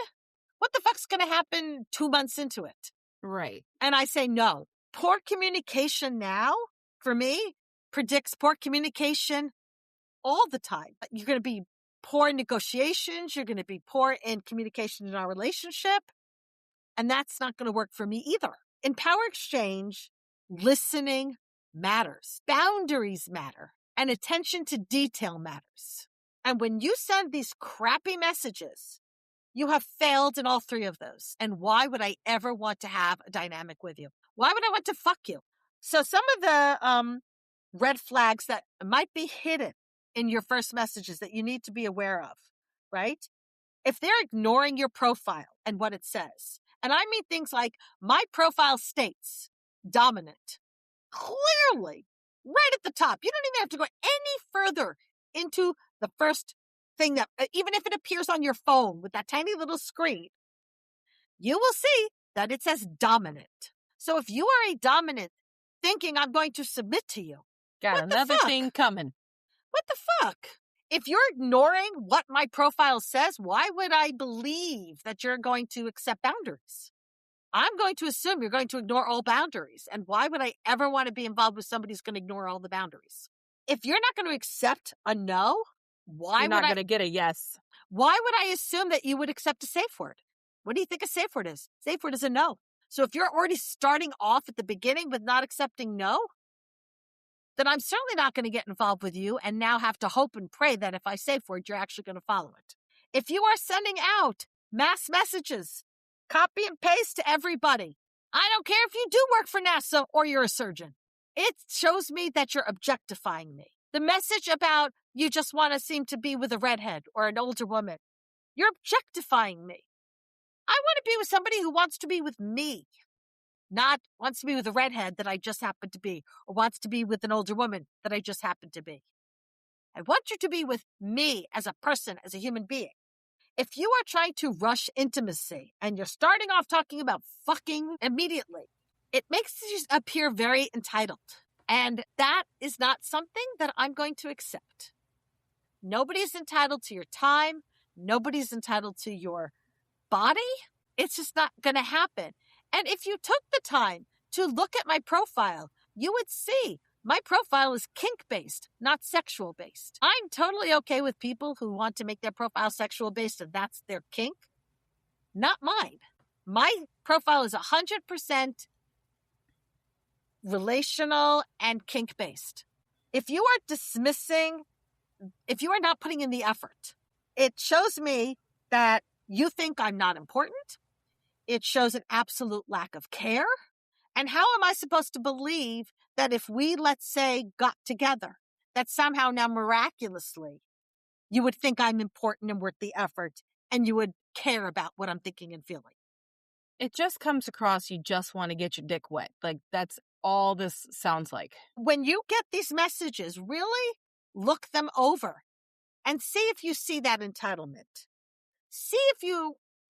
S3: what the fuck's going to happen 2 months into it?
S2: Right.
S3: And I say no. Poor communication now, for me, predicts poor communication all the time. You're going to be poor in negotiations. You're going to be poor in communication in our relationship. And that's not going to work for me either. In power exchange, listening matters. Boundaries matter. And attention to detail matters. And when you send these crappy messages, you have failed in all three of those. And why would I ever want to have a dynamic with you? Why would I want to fuck you? So some of the red flags that might be hidden in your first messages that you need to be aware of, right? If they're ignoring your profile and what it says, and I mean things like, my profile states dominant, clearly, right at the top. You don't even have to go any further into the first thing that, even if it appears on your phone with that tiny little screen, you will see that it says dominant. So if you are a dominant thinking I'm going to submit to you,
S2: got another thing coming.
S3: What the fuck? If you're ignoring what my profile says, why would I believe that you're going to accept boundaries? I'm going to assume you're going to ignore all boundaries. And why would I ever want to be involved with somebody who's going to ignore all the boundaries? If you're not going to accept a no, why
S2: you're not going to get a yes?
S3: Why would I assume that you would accept a safe word? What do you think a safe word is? Safe word is a no. So if you're already starting off at the beginning with not accepting no, then I'm certainly not going to get involved with you and now have to hope and pray that if I say for it, you're actually going to follow it. If you are sending out mass messages, copy and paste to everybody, I don't care if you do work for NASA or you're a surgeon. It shows me that you're objectifying me. The message about you just want to seem to be with a redhead or an older woman, you're objectifying me. I want to be with somebody who wants to be with me, not wants to be with a redhead that I just happen to be, or wants to be with an older woman that I just happen to be. I want you to be with me as a person, as a human being. If you are trying to rush intimacy and you're starting off talking about fucking immediately, it makes you appear very entitled. And that is not something that I'm going to accept. Nobody's entitled to your time. Nobody's entitled to your body. It's just not going to happen. And if you took the time to look at my profile, you would see my profile is kink-based, not sexual-based. I'm totally okay with people who want to make their profile sexual-based and that's their kink. Not mine. My profile is 100% relational and kink-based. If you are dismissing, if you are not putting in the effort, it shows me that you think I'm not important. It shows an absolute lack of care. And how am I supposed to believe that if we, let's say, got together, that somehow now miraculously you would think I'm important and worth the effort and you would care about what I'm thinking and feeling?
S2: It just comes across you just want to get your dick wet. Like, that's all this sounds like.
S3: When you get these messages, really look them over and see if you see that entitlement. See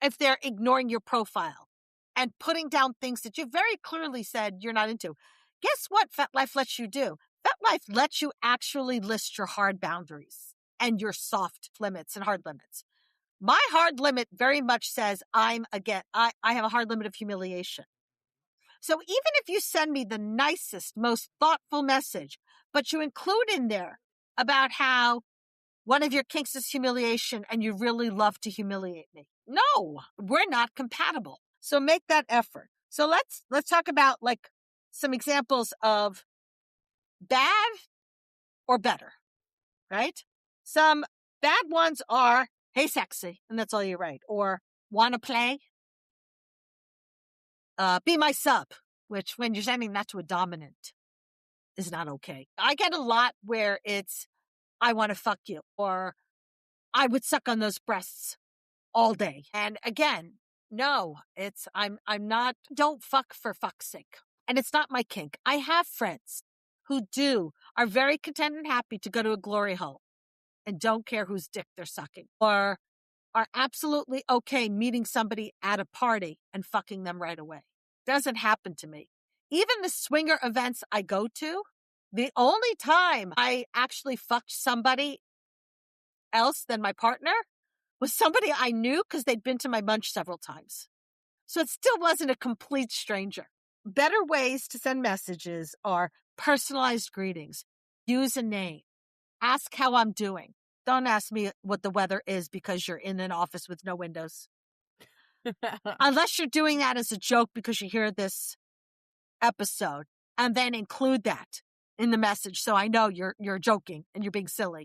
S3: if they're ignoring your profile and putting down things that you very clearly said you're not into. Guess what FetLife lets you do? FetLife lets you actually list your hard boundaries and your soft limits and hard limits. My hard limit very much says I have a hard limit of humiliation. So even if you send me the nicest, most thoughtful message, but you include in there about how one of your kinks is humiliation and you really love to humiliate me. No, we're not compatible. So make that effort. So let's talk about like some examples of bad or better, right? Some bad ones are, hey, sexy, and that's all you write. Or wanna play? Be my sub, which when you're sending that to a dominant is not okay. I get a lot where it's, I want to fuck you, or I would suck on those breasts all day. And again, no, it's, I'm not, don't fuck for fuck's sake. And it's not my kink. I have friends who are very content and happy to go to a glory hole and don't care whose dick they're sucking, or are absolutely okay meeting somebody at a party and fucking them right away. Doesn't happen to me. Even the swinger events I go to, the only time I actually fucked somebody else than my partner was somebody I knew because they'd been to my munch several times. So it still wasn't a complete stranger. Better ways to send messages are personalized greetings. Use a name. Ask how I'm doing. Don't ask me what the weather is because you're in an office with no windows. Unless you're doing that as a joke because you hear this episode, and then include that in the message so I know you're joking and you're being silly.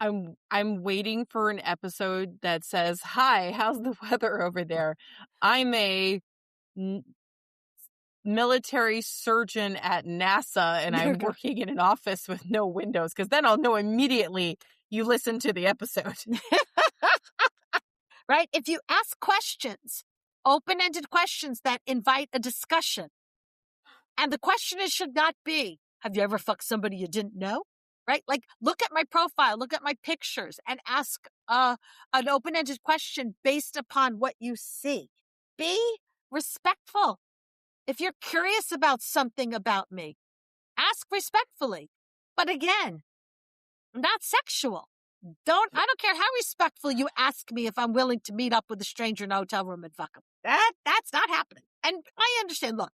S2: I'm waiting for an episode that says, "Hi, how's the weather over there? I'm a military surgeon at NASA and I'm working in an office with no windows," because then I'll know immediately you listened to the episode.
S3: Right? If you ask questions, open-ended questions that invite a discussion, and the question should not be, have you ever fucked somebody you didn't know? Right? Like, look at my profile, look at my pictures, and ask an open-ended question based upon what you see. Be respectful. If you're curious about something about me, ask respectfully. But again, not sexual. I don't care how respectful you ask me if I'm willing to meet up with a stranger in a hotel room and fuck them. That's not happening. And I understand, look,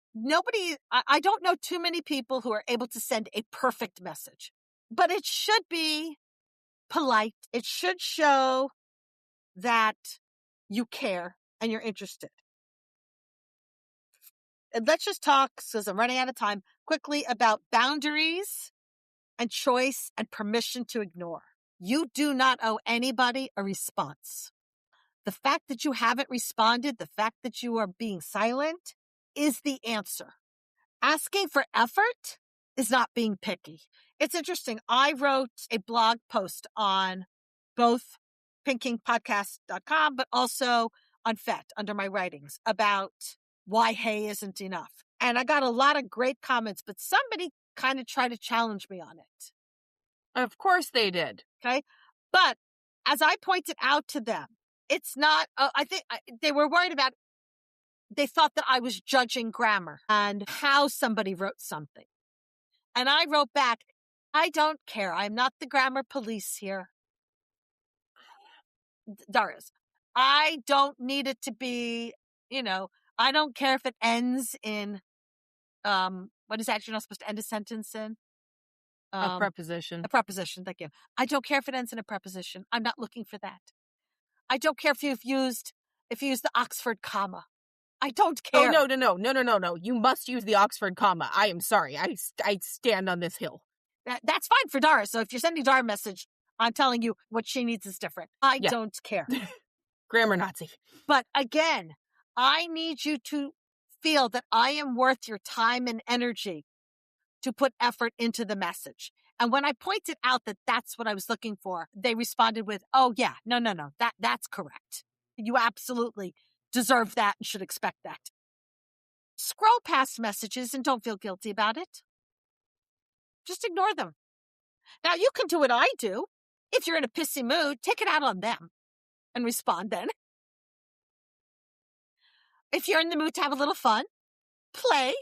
S3: I don't know too many people who are able to send a perfect message, but it should be polite. It should show that you care and you're interested. And let's just talk, because I'm running out of time, quickly about boundaries and choice and permission to ignore. You do not owe anybody a response. The fact that you haven't responded, the fact that you are being silent is the answer. Asking for effort is not being picky. It's interesting. I wrote a blog post on both pinkkinkpodcast.com, but also on FET under my writings about why hey isn't enough. And I got a lot of great comments, but somebody kind of tried to challenge me on it.
S2: Of course they did.
S3: Okay. But as I pointed out to them, it's not, I think they were worried about, they thought that I was judging grammar and how somebody wrote something. And I wrote back, I don't care. I'm not the grammar police here. Darius, I don't need it to be, I don't care if it ends in, what is that? You're not supposed to end a sentence in?
S2: A preposition.
S3: A preposition, thank you. I don't care if it ends in a preposition. I'm not looking for that. I don't care if you used the Oxford comma. I don't care.
S2: Oh, no. You must use the Oxford comma. I am sorry. I stand on this hill.
S3: That's fine for Dara. So if you're sending Dara a message, I'm telling you what she needs is different. I don't care.
S2: Grammar Nazi.
S3: But again, I need you to feel that I am worth your time and energy to put effort into the message. And when I pointed out that that's what I was looking for, they responded with, oh yeah, no, that's correct. You absolutely deserve that and should expect that. Scroll past messages and don't feel guilty about it. Just ignore them. Now you can do what I do. If you're in a pissy mood, take it out on them and respond then. If you're in the mood to have a little fun, play.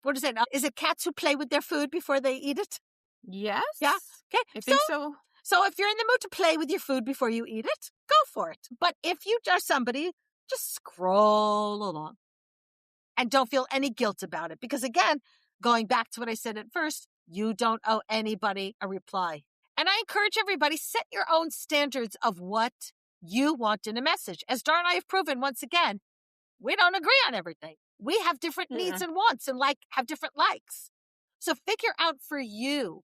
S3: What is it? Is it cats who play with their food before they eat it?
S2: Yes.
S3: Yeah. Okay.
S2: I think so.
S3: So if you're in the mood to play with your food before you eat it, go for it. But if you are somebody, just scroll along and don't feel any guilt about it. Because again, going back to what I said at first, you don't owe anybody a reply. And I encourage everybody, set your own standards of what you want in a message. As Dar and I have proven once again, we don't agree on everything. We have different needs and wants and have different likes. So figure out for you,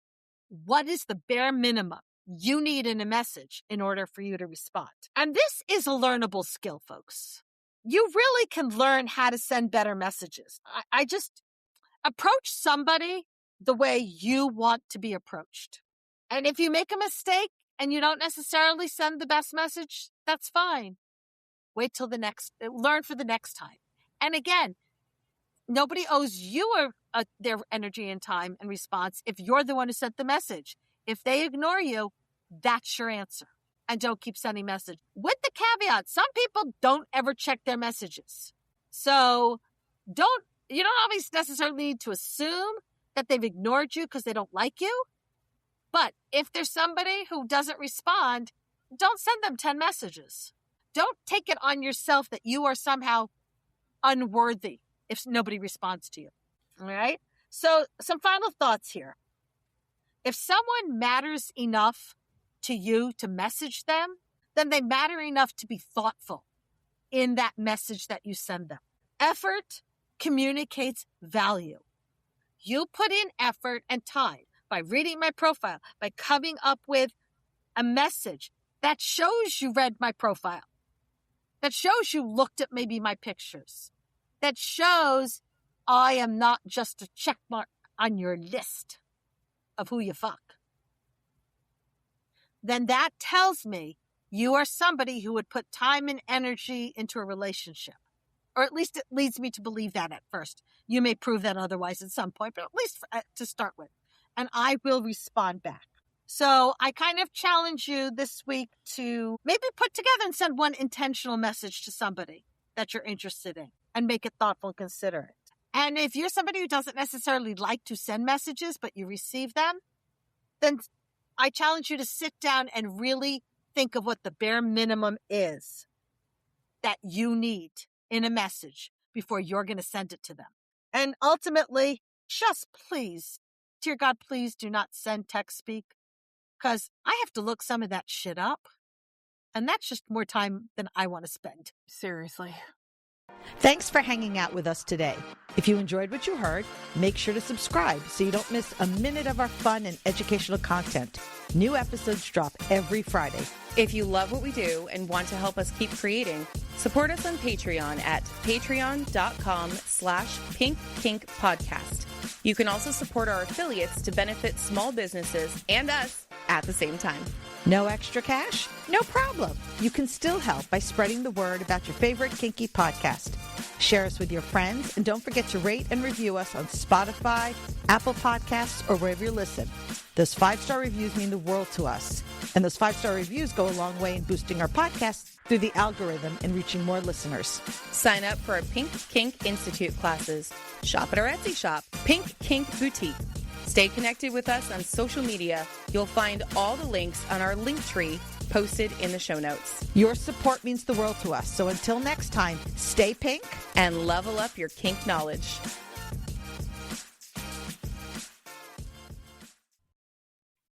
S3: what is the bare minimum you need in a message in order for you to respond. And this is a learnable skill, folks. You really can learn how to send better messages. I just approach somebody the way you want to be approached. And if you make a mistake and you don't necessarily send the best message, that's fine. Wait till learn for the next time. And again, nobody owes you their energy and time and response if you're the one who sent the message. If they ignore you, that's your answer. And don't keep sending messages. With the caveat, some people don't ever check their messages. So you don't always necessarily need to assume that they've ignored you because they don't like you. But if there's somebody who doesn't respond, don't send them 10 messages. Don't take it on yourself that you are somehow unworthy if nobody responds to you. All right? So some final thoughts here. If someone matters enough to you to message them, then they matter enough to be thoughtful in that message that you send them. Effort communicates value. You put in effort and time by reading my profile, by coming up with a message that shows you read my profile, that shows you looked at maybe my pictures, that shows I am not just a check mark on your list of who you fuck. Then that tells me you are somebody who would put time and energy into a relationship. Or at least it leads me to believe that at first. You may prove that otherwise at some point, but at least to start with. And I will respond back. So I kind of challenge you this week to maybe put together and send one intentional message to somebody that you're interested in and make it thoughtful and considerate. And if you're somebody who doesn't necessarily like to send messages, but you receive them, then I challenge you to sit down and really think of what the bare minimum is that you need in a message before you're going to send it to them. And ultimately, just please, dear God, please do not send text speak, because I have to look some of that shit up. And that's just more time than I want to spend.
S2: Seriously.
S1: Thanks for hanging out with us today. If you enjoyed what you heard, make sure to subscribe so you don't miss a minute of our fun and educational content. New episodes drop every Friday.
S2: If you love what we do and want to help us keep creating, support us on Patreon at patreon.com/pinkkinkpodcast. You can also support our affiliates to benefit small businesses and us at the same time.
S1: No extra cash? No problem. You can still help by spreading the word about your favorite kinky podcast. Share us with your friends, and don't forget to rate and review us on Spotify, Apple Podcasts, or wherever you listen. Those 5-star reviews mean the world to us. And those 5-star reviews go a long way in boosting our podcast through the algorithm and reaching more listeners.
S2: Sign up for our Pink Kink Institute classes. Shop at our Etsy shop, Pink Kink Boutique. Stay connected with us on social media. You'll find all the links on our link tree posted in the show notes.
S1: Your support means the world to us. So until next time, stay pink
S2: and level up your kink knowledge.